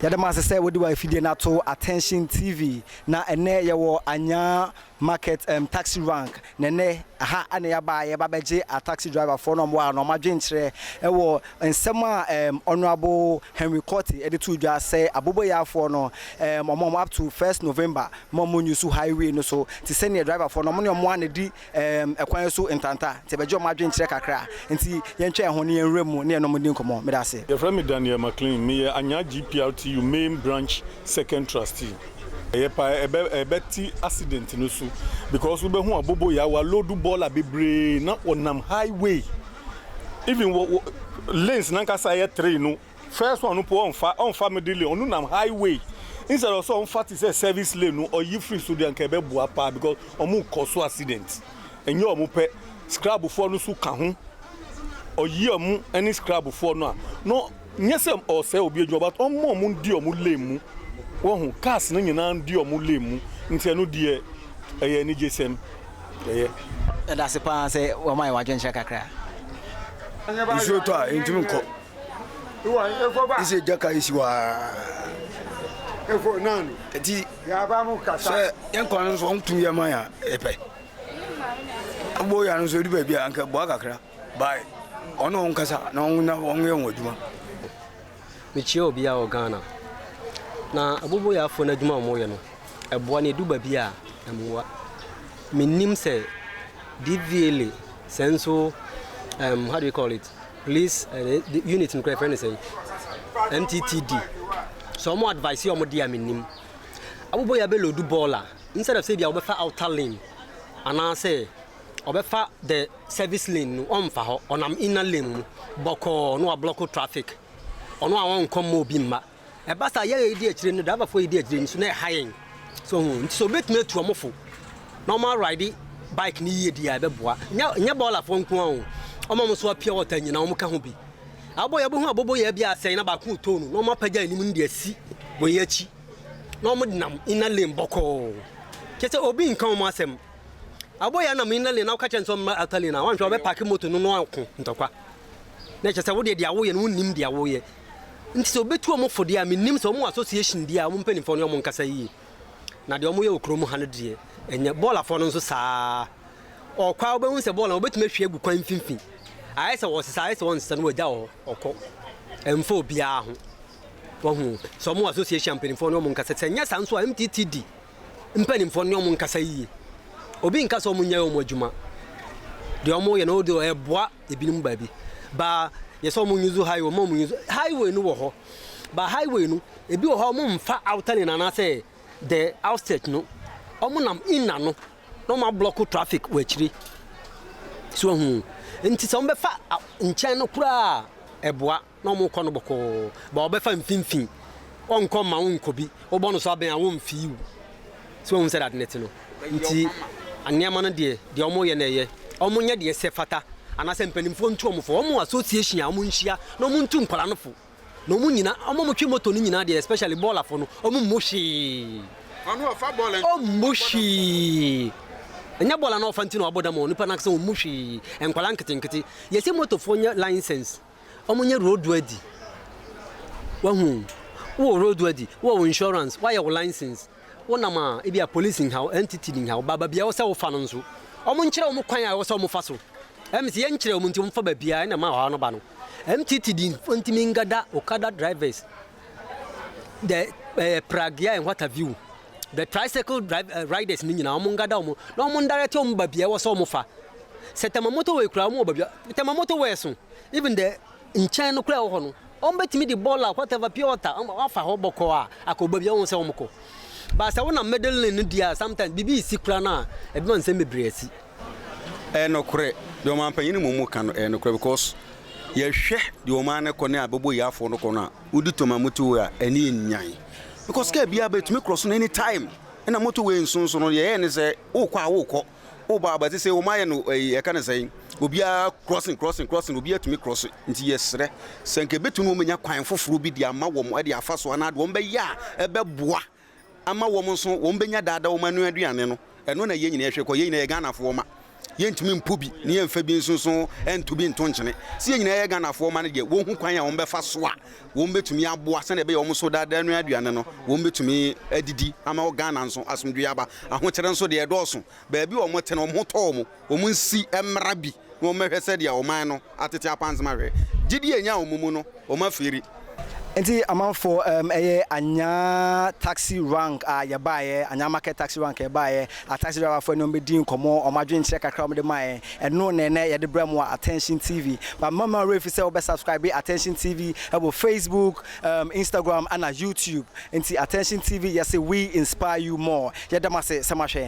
Yadama say we do a video na to Attention TV na ene yewo anya market taxi rank nene aha ane yaba beje a taxi driver for no mo no madwenkyere ewo nsema honorable Henry QUARTEY editu dwa say abobo ya for no up to 1st November momo nyusu highway no so ti senior driver for no mo ane di ekwan so intanta te beje madwenkyere kakra nti yentwe ho ne yenremu ne no mo di nkomo me da say your friend me Daniel McLean me anya GPRTU main branch second trustee ebeti accident no so because we be hu abobo ya wa load baller bebre na onam highway even lanes na kasa ye 3 no first one no po on family on nam highway instead of so on fat is service lane no or you free so dey anka be boa pa because omu cause accident enye omu pe scrap before no so ka ho or yi omu any scrap before no no nyesem or say obi adwo but omu di omu lane mu wohu cars no nyina ndi omu lemu nti eno die eye ni jesem eye da se pa se wo mai wa dwenche kakra iso to a ntimi nko ise jaka isi wa efo nanu eti ya ba mu kasa se enkon nso ntu ye man ya epe abo ya nso di ba bia anka bo kakra bai ono nkasa na onwe onwaduma michie obi a Ghana na abobo ya afọ na adwuma mo ye no eboa ne duba bia amwa minim se Tvgh senso how do you call it police the unit in friend say MTTD so mo advice yo mo dia minim abobo ya be lodu baller instead of say bia obefa outer lane ana say obefa the service lane no onfa ho onam inner lane boko no block traffic ono awon kom mo bi mma ebasa ye edi akire no daba fo edi akire nso na hayen so so betime tu omofo normal ride bike ni ye dia beboa nya baller fo nko an omom so apia wota nyina omka ho bi aboya bo hu abobo ya bia sen na ba ko to no normal paja ni mu ndi asi boye achi no mo dinam ina lane boko kete obi nkan mo asem aboya na ina lane na ka chen so atali na wan hwe obe park moto no no anko ntokwa na kete wo de dia wo ye no nim dia wo ye nti so betu omo fodi a minim so omo association dia omo mpanifo no omo nkasa yi na de omo ye okromo ha no de enye baller fo no nso saa okwa obehu se baller obetuma hwe egu kwan finfin ayese wo sesa ayese won sesa no wagya okọ emfo bia ho wohu so omo association mpanifo no omo nkasa senya sanso MTTD mpanifo no omo nkasa yi obi nkasa omo nya omo adwuma de omo ye no de eboa ebinim baabi ba yeso mo nyuzu highway mo nyuzu highway no wo ho ba highway no ebi wo ho mo mfa outer lane na say the outset no omo nam inna no no ma block traffic wa chiri so hu nti so mbefa nchan no kura eboa no mo kọ no boko ba obefa mfinfin onko ma wonko bi obo no so aben a won fi so hu say that net no nti aniama no de omo ye na ye omo nya de se fata anase mpanimfo ntu omfo omo association a omo nhia na omo ntu nkwala no fo na omo nyina omo motwe moto no nyina de especially baller fo no omo moshi anu afa baller omo moshi enya baller na ofanti no aboda mo nipa na kse omo moshi enkwala nketenkete yesi moto fo nya license omo nya road adi wahu wo road adi wo insurance why your license wona ma e bia police in how entity in how baba bia wo se wo fa no nso omo nkyere omo kwan a wo se omo fa so MC yenkyere omuntu mfa ba bia na ma ha no ba no MTTD ntimi ngada okada drivers the Pragia and what have you the tricycle riders ni nyina omo ngada omo na omo direct omo ba bia wo so omo fa setema moto we kura omo ba bia setema moto we so even the inchan no kura ho no omo betimi di baller whatever pure water omo fa ho boko a akoba bia won se omo ko ba sa wona middle lane dia sometimes bibi isi kura na e be man se mebre asi no kure de man panyin mu kan no kure because ye hwe de o man ko ne abobo ya afo no ko na udi to ma moto a eni nyan because ka bia betumi cross no any time na moto we nsonso no ye ne se wo kwa wo ba ba se o ma ye no e ka ne say obia crossing obi atumi cross nti yesre senke betumi o menya kwan foforo bi de ama wo mo de afa so na de wo be ya e be boa ama wo mo so wo be nya dada wo manu aduane no eno na ye nyina hwe ko ye nyina ye Ghana fo ma yɛntumi mpo bi ne yɛmfa bi nso ɛnto bi nto nkyene sɛ yɛnyina yɛ Ghanafoɔ ma no deɛ wɔhu kwan a wɔmbɛfa so a wɔmbɛtumi aboa sɛne ɛbɛyɛ wɔn so daadaa no aduane no wɔmbɛtumi adidi ama wɔ Ghana nso asomdwe aba ahokyerɛ nso deɛ ɛdɔɔso baabi wɔn te no wɔn ho tɔɔ wɔn nsi mmra bi na wɔn mɛhwɛ sɛ deɛ ɔman no atete apansema hwɛ gyidi enya wɔn mu no wɔn afiri Enti amanfo eye anya taxi rank yabaye anya market taxi rank yabaye a taxi driver for no be din komo o madwen kire kakra o de mae eno ne ne ye de bramo Attention TV but mama refi say obe subscribe Attention TV about Facebook Instagram and YouTube enti Attention TV yes we inspire you more ye dem ase samahwe